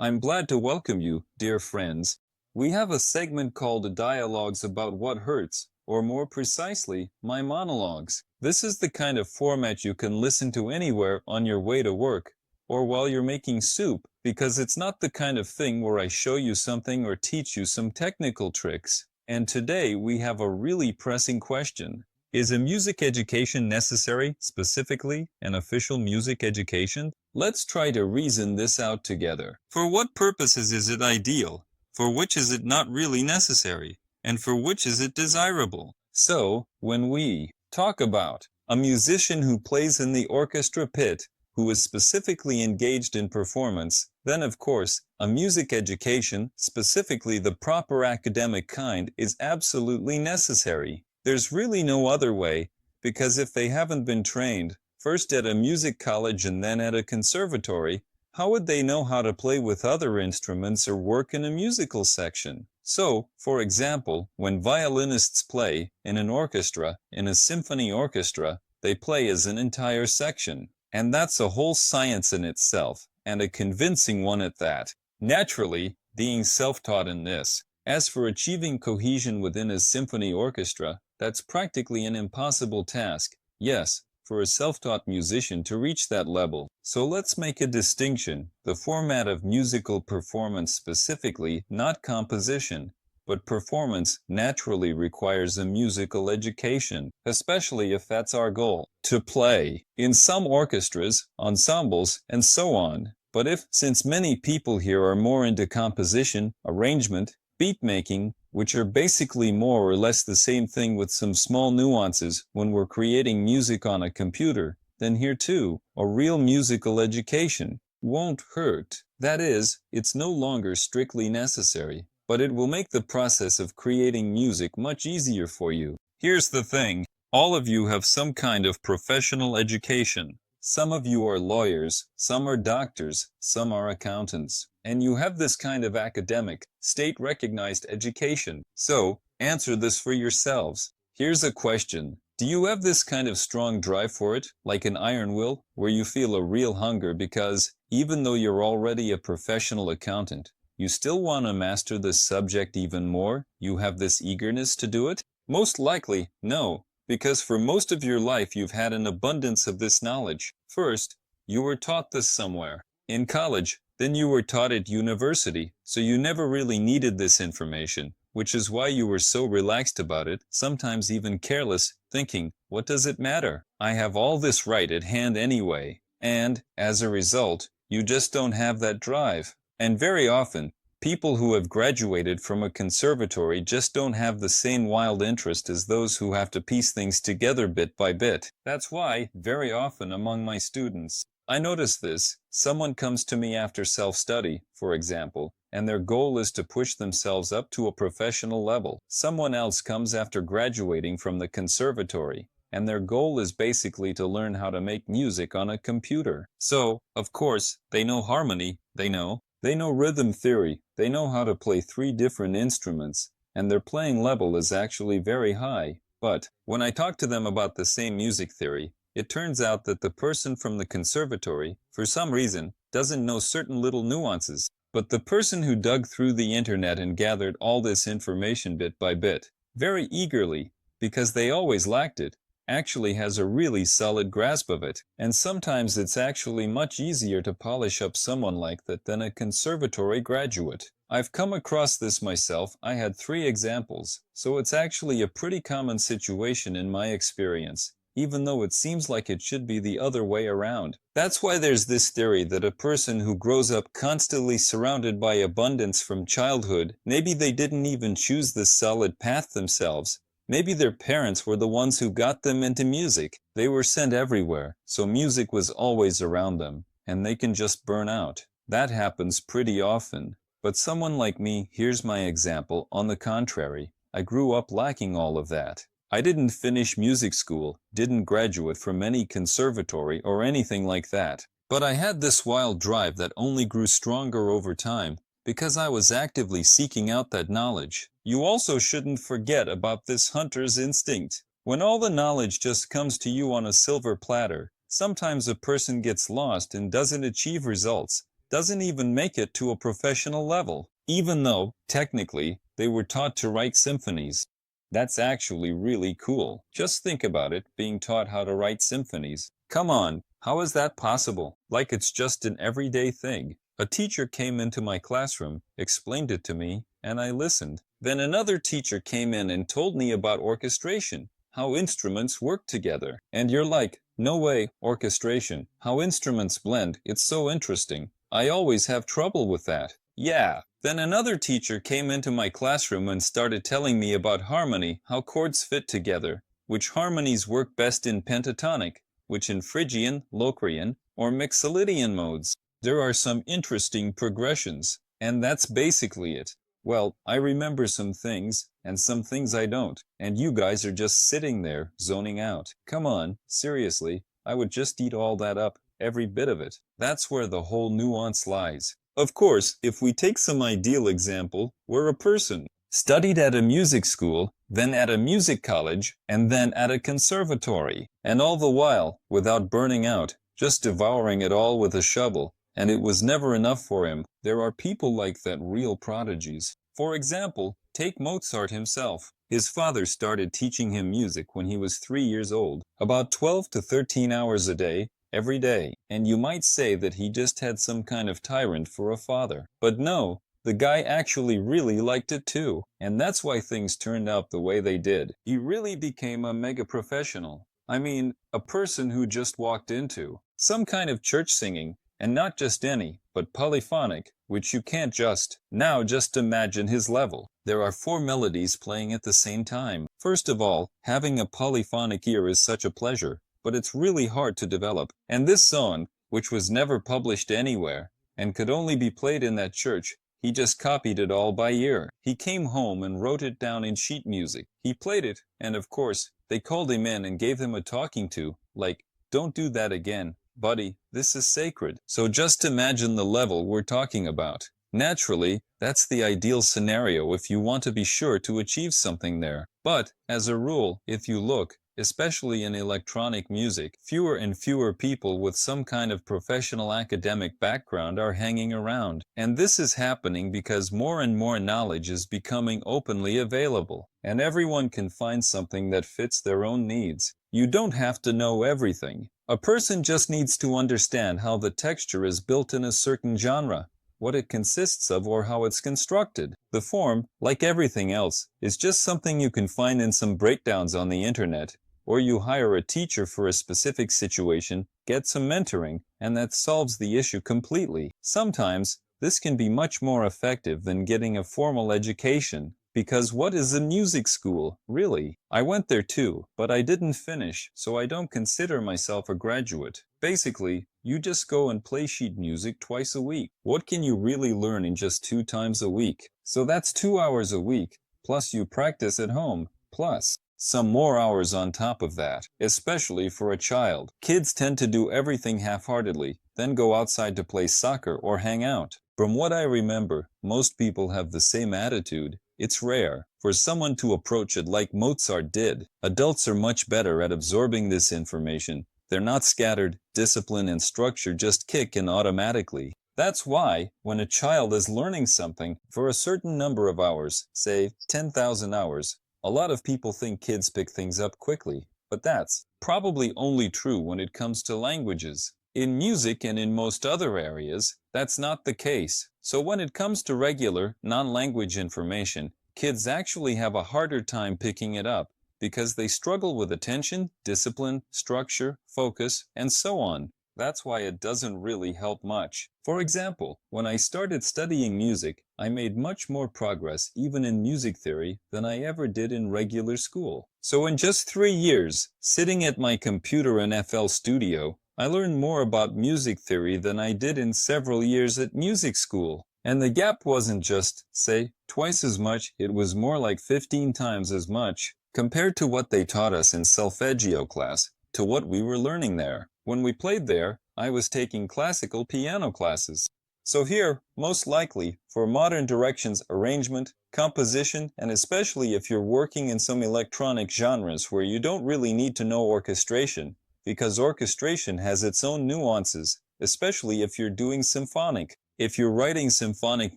I'm glad to welcome you, dear friends. We have a segment called Dialogues About What Hurts, or more precisely, my monologues. This is the kind of format you can listen to anywhere on your way to work, or while you're making soup, because it's not the kind of thing where I show you something or teach you some technical tricks. And today we have a really pressing question. Is a music education necessary, specifically an official music education? Let's try to reason this out together. For what purposes is it ideal? For which is it not really necessary? And for which is it desirable? So, when we talk about a musician who plays in the orchestra pit, who is specifically engaged in performance, then of course, a music education, specifically the proper academic kind, is absolutely necessary. There's really no other way, because if they haven't been trained, first at a music college and then at a conservatory, how would they know how to play with other instruments or work in a musical section? So, for example, when violinists play in an orchestra, in a symphony orchestra, they play as an entire section. And that's a whole science in itself, and a convincing one at that. Naturally, being self-taught in this. As for achieving cohesion within a symphony orchestra, that's practically an impossible task. Yes, for a self-taught musician to reach that level. So let's make a distinction. The format of musical performance specifically, not composition, but performance naturally requires a musical education, especially if that's our goal, to play in some orchestras, ensembles, and so on. But if, since many people here are more into composition, arrangement, beat making, which are basically more or less the same thing with some small nuances when we're creating music on a computer, then here too, a real musical education won't hurt. That is, it's no longer strictly necessary, but it will make the process of creating music much easier for you. Here's the thing, all of you have some kind of professional education. Some of you are lawyers, some are doctors, some are accountants, and you have this kind of academic, state-recognized education. So, answer this for yourselves. Here's a question. Do you have this kind of strong drive for it, like an iron will, where you feel a real hunger because, even though you're already a professional accountant, you still want to master this subject even more? You have this eagerness to do it? Most likely, no. Because for most of your life you've had an abundance of this knowledge. First, you were taught this somewhere. In college, then you were taught at university, so you never really needed this information, which is why you were so relaxed about it, sometimes even careless, thinking, what does it matter? I have all this right at hand anyway. And, as a result, you just don't have that drive. And very often, people who have graduated from a conservatory just don't have the same wild interest as those who have to piece things together bit by bit. That's why, very often among my students, I notice this. Someone comes to me after self-study, for example, and their goal is to push themselves up to a professional level. Someone else comes after graduating from the conservatory, and their goal is basically to learn how to make music on a computer. So, of course, they know harmony, they know rhythm theory, they know how to play 3 different instruments, and their playing level is actually very high. But, when I talk to them about the same music theory, it turns out that the person from the conservatory, for some reason, doesn't know certain little nuances. But the person who dug through the internet and gathered all this information bit by bit, very eagerly, because they always lacked it, actually has a really solid grasp of it. And sometimes it's actually much easier to polish up someone like that than a conservatory graduate. I've come across this myself. I had 3 examples, so it's actually a pretty common situation in my experience, even though it seems like it should be the other way around. That's why there's this theory that a person who grows up constantly surrounded by abundance from childhood, maybe they didn't even choose this solid path themselves. Maybe their parents were the ones who got them into music. They were sent everywhere, so music was always around them, and they can just burn out. That happens pretty often. But someone like me, here's my example, on the contrary. I grew up lacking all of that. I didn't finish music school, didn't graduate from any conservatory or anything like that. But I had this wild drive that only grew stronger over time, because I was actively seeking out that knowledge. You also shouldn't forget about this hunter's instinct. When all the knowledge just comes to you on a silver platter, sometimes a person gets lost and doesn't achieve results, doesn't even make it to a professional level, even though, technically, they were taught to write symphonies. That's actually really cool. Just think about it, being taught how to write symphonies. Come on, how is that possible? Like it's just an everyday thing. A teacher came into my classroom, explained it to me, and I listened. Then another teacher came in and told me about orchestration, how instruments work together. And you're like, no way, orchestration, how instruments blend, it's so interesting. I always have trouble with that. Yeah. Then another teacher came into my classroom and started telling me about harmony, how chords fit together, which harmonies work best in pentatonic, which in Phrygian, Locrian, or Mixolydian modes. There are some interesting progressions, and that's basically it. Well, I remember some things, and some things I don't, and you guys are just sitting there, zoning out. Come on, seriously, I would just eat all that up, every bit of it. That's where the whole nuance lies. Of course, if we take some ideal example, we're a person, studied at a music school, then at a music college, and then at a conservatory, and all the while, without burning out, just devouring it all with a shovel. And it was never enough for him. There are people like that, real prodigies. For example, take Mozart himself. His father started teaching him music when he was 3 years old, about 12 to 13 hours a day, every day. And you might say that he just had some kind of tyrant for a father. But no, the guy actually really liked it too. And that's why things turned out the way they did. He really became a mega professional. I mean, a person who just walked into some kind of church singing. And not just any, but polyphonic, which you can't just. Now just imagine his level. There are 4 melodies playing at the same time. First of all, having a polyphonic ear is such a pleasure, but it's really hard to develop. And this song, which was never published anywhere, and could only be played in that church, he just copied it all by ear. He came home and wrote it down in sheet music. He played it, and of course, they called him in and gave him a talking to, like, don't do that again. Buddy, this is sacred. So just imagine the level we're talking about. Naturally, that's the ideal scenario if you want to be sure to achieve something there. But, as a rule, if you look, especially in electronic music, fewer and fewer people with some kind of professional academic background are hanging around. And this is happening because more and more knowledge is becoming openly available, and everyone can find something that fits their own needs. You don't have to know everything. A person just needs to understand how the texture is built in a certain genre, what it consists of, or how it's constructed. The form, like everything else, is just something you can find in some breakdowns on the internet, or you hire a teacher for a specific situation, get some mentoring, and that solves the issue completely. Sometimes, this can be much more effective than getting a formal education. Because what is a music school, really? I went there too, but I didn't finish, so I don't consider myself a graduate. Basically, you just go and play sheet music twice a week. What can you really learn in just 2 times a week? So that's 2 hours a week, plus you practice at home, plus some more hours on top of that, especially for a child. Kids tend to do everything half-heartedly, then go outside to play soccer or hang out. From what I remember, most people have the same attitude. It's rare for someone to approach it like Mozart did. Adults are much better at absorbing this information. They're not scattered, discipline and structure just kick in automatically. That's why, when a child is learning something for a certain number of hours, say 10,000 hours, a lot of people think kids pick things up quickly. But that's probably only true when it comes to languages. In music and in most other areas, that's not the case. So when it comes to regular, non-language information, kids actually have a harder time picking it up because they struggle with attention, discipline, structure, focus, and so on. That's why it doesn't really help much. For example, when I started studying music, I made much more progress even in music theory than I ever did in regular school. So in just 3 years, sitting at my computer in FL Studio, I learned more about music theory than I did in several years at music school. And the gap wasn't just, say, twice as much, it was more like 15 times as much, compared to what they taught us in solfeggio class, to what we were learning there. When we played there, I was taking classical piano classes. So here, most likely, for modern directions arrangement, composition, and especially if you're working in some electronic genres where you don't really need to know orchestration, because orchestration has its own nuances, especially if you're doing symphonic. If you're writing symphonic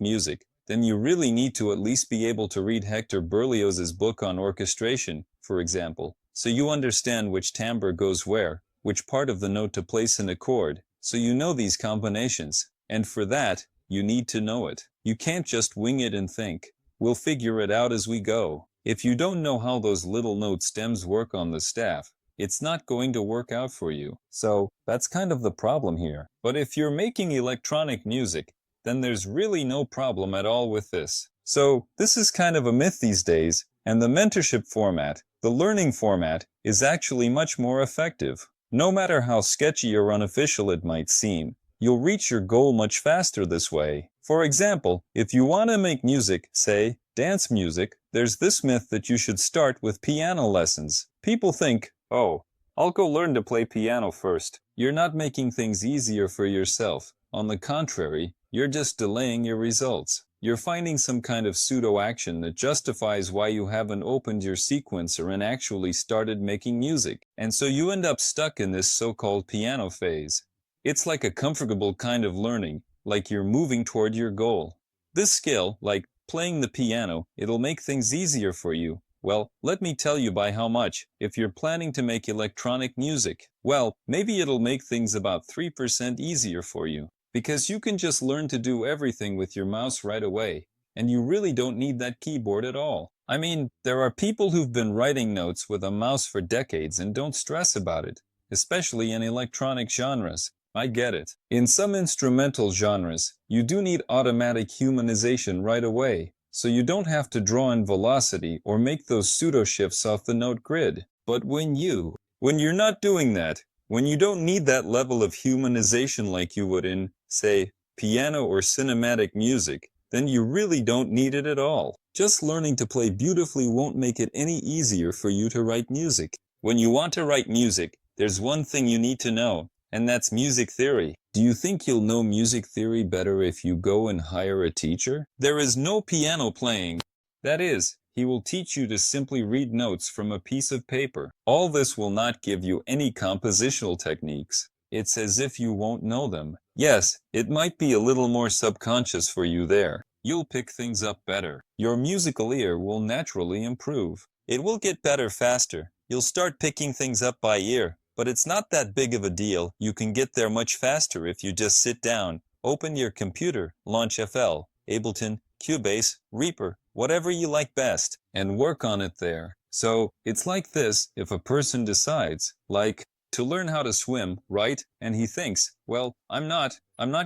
music, then you really need to at least be able to read Hector Berlioz's book on orchestration, for example, so you understand which timbre goes where, which part of the note to place in a chord, so you know these combinations, and for that, you need to know it. You can't just wing it and think, we'll figure it out as we go. If you don't know how those little note stems work on the staff, it's not going to work out for you. So, that's kind of the problem here. But if you're making electronic music, then there's really no problem at all with this. So, this is kind of a myth these days, and the mentorship format, the learning format, is actually much more effective. No matter how sketchy or unofficial it might seem, you'll reach your goal much faster this way. For example, if you want to make music, say, dance music, there's this myth that you should start with piano lessons. People think, oh, I'll go learn to play piano first. You're not making things easier for yourself. On the contrary, you're just delaying your results. You're finding some kind of pseudo-action that justifies why you haven't opened your sequencer and actually started making music. And so you end up stuck in this so-called piano phase. It's like a comfortable kind of learning, like you're moving toward your goal. This skill, like playing the piano, it'll make things easier for you. Well, let me tell you by how much. If you're planning to make electronic music, well, maybe it'll make things about 3% easier for you. Because you can just learn to do everything with your mouse right away, and you really don't need that keyboard at all. I mean, there are people who've been writing notes with a mouse for decades and don't stress about it, especially in electronic genres. I get it. In some instrumental genres, you do need automatic humanization right away, so you don't have to draw in velocity or make those pseudo-shifts off the note grid. But when you're not doing that, when you don't need that level of humanization like you would in, say, piano or cinematic music, then you really don't need it at all. Just learning to play beautifully won't make it any easier for you to write music. When you want to write music, there's one thing you need to know, and that's music theory. Do you think you'll know music theory better if you go and hire a teacher? There is no piano playing. That is, he will teach you to simply read notes from a piece of paper. All this will not give you any compositional techniques. It's as if you won't know them. Yes, it might be a little more subconscious for you there. You'll pick things up better. Your musical ear will naturally improve. It will get better faster. You'll start picking things up by ear. But it's not that big of a deal. You can get there much faster if you just sit down, open your computer, launch FL, Ableton, Cubase, Reaper, whatever you like best, and work on it there. So, it's like this if a person decides, like, to learn how to swim, right? And he thinks, well, I'm not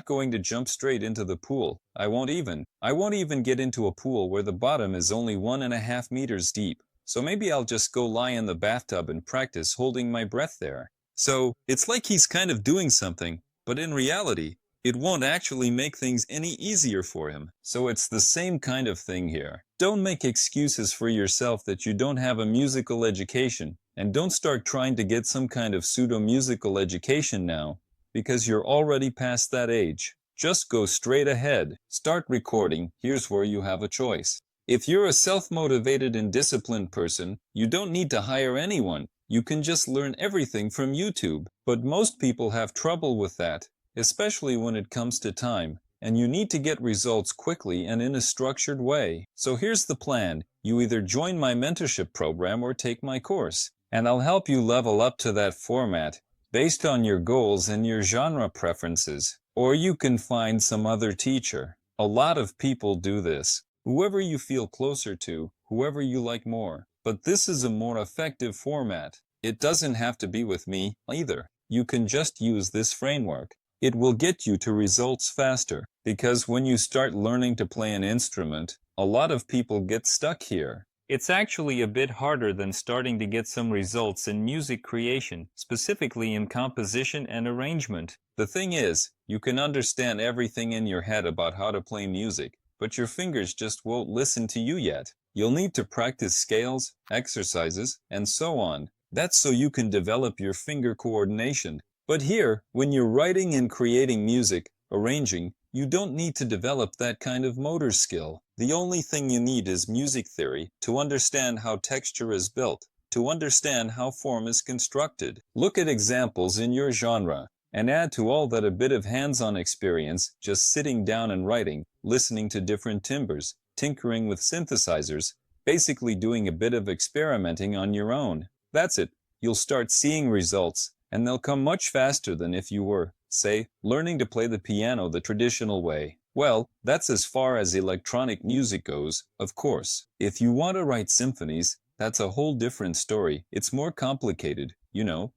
going to jump straight into the pool. I won't even get into a pool where the bottom is only 1.5 meters deep. So maybe I'll just go lie in the bathtub and practice holding my breath there. So, it's like he's kind of doing something, but in reality, it won't actually make things any easier for him. So it's the same kind of thing here. Don't make excuses for yourself that you don't have a musical education, and don't start trying to get some kind of pseudo-musical education now, because you're already past that age. Just go straight ahead. Start recording. Here's where you have a choice. If you're a self-motivated and disciplined person, you don't need to hire anyone. You can just learn everything from YouTube. But most people have trouble with that, especially when it comes to time, and you need to get results quickly and in a structured way. So here's the plan. You either join my mentorship program or take my course, and I'll help you level up to that format based on your goals and your genre preferences. Or you can find some other teacher. A lot of people do this. Whoever you feel closer to, whoever you like more. But this is a more effective format. It doesn't have to be with me either. You can just use this framework. It will get you to results faster, because when you start learning to play an instrument, a lot of people get stuck here. It's actually a bit harder than starting to get some results in music creation, specifically in composition and arrangement. The thing is, you can understand everything in your head about how to play music, but your fingers just won't listen to you yet. You'll need to practice scales, exercises, and so on. That's so you can develop your finger coordination. But here, when you're writing and creating music, arranging, you don't need to develop that kind of motor skill. The only thing you need is music theory to understand how texture is built, to understand how form is constructed. Look at examples in your genre, And add to all that a bit of hands-on experience, just sitting down and writing, listening to different timbres, tinkering with synthesizers, basically doing a bit of experimenting on your own. That's it. You'll start seeing results, and they'll come much faster than if you were, say, learning to play the piano the traditional way. Well, that's as far as electronic music goes, of course. If you want to write symphonies, that's a whole different story. It's more complicated,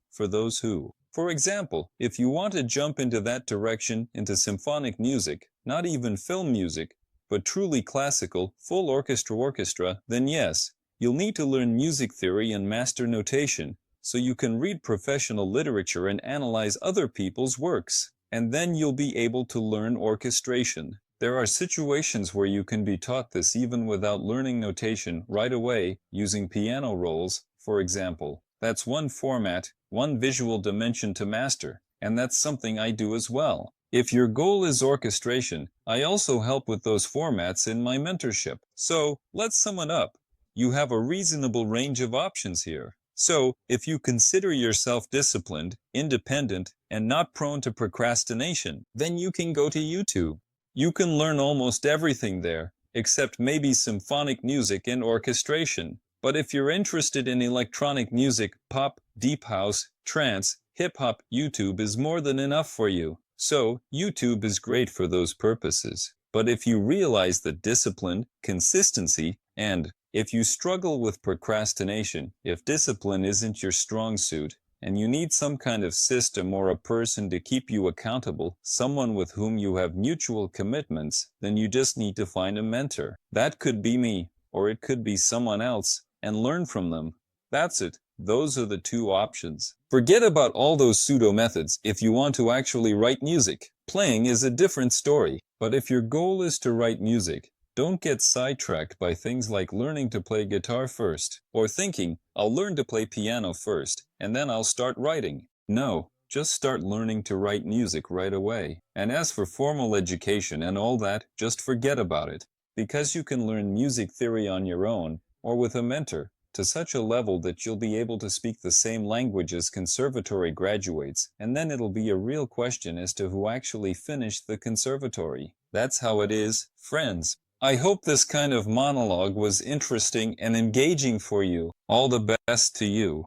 for those who. For example, if you want to jump into that direction, into symphonic music, not even film music, but truly classical, full orchestra, then yes, you'll need to learn music theory and master notation, so you can read professional literature and analyze other people's works. And then you'll be able to learn orchestration. There are situations where you can be taught this even without learning notation right away, using piano rolls, for example. That's one format, one visual dimension to master, and that's something I do as well. If your goal is orchestration, I also help with those formats in my mentorship. So, let's sum it up. You have a reasonable range of options here. So, if you consider yourself disciplined, independent, and not prone to procrastination, then you can go to YouTube. You can learn almost everything there, except maybe symphonic music and orchestration. But if you're interested in electronic music, pop, deep house, trance, hip-hop, YouTube is more than enough for you. So, YouTube is great for those purposes. But if you realize that discipline, consistency, and if you struggle with procrastination, if discipline isn't your strong suit, and you need some kind of system or a person to keep you accountable, someone with whom you have mutual commitments, then you just need to find a mentor. That could be me, or it could be someone else, and learn from them. That's it. Those are the two options. Forget about all those pseudo methods if you want to actually write music. Playing is a different story. But if your goal is to write music, don't get sidetracked by things like learning to play guitar first, or thinking, I'll learn to play piano first, and then I'll start writing. No, just start learning to write music right away. And as for formal education and all that, just forget about it. Because you can learn music theory on your own, or with a mentor, to such a level that you'll be able to speak the same language as conservatory graduates, and then it'll be a real question as to who actually finished the conservatory. That's how it is, friends. I hope this kind of monologue was interesting and engaging for you. All the best to you.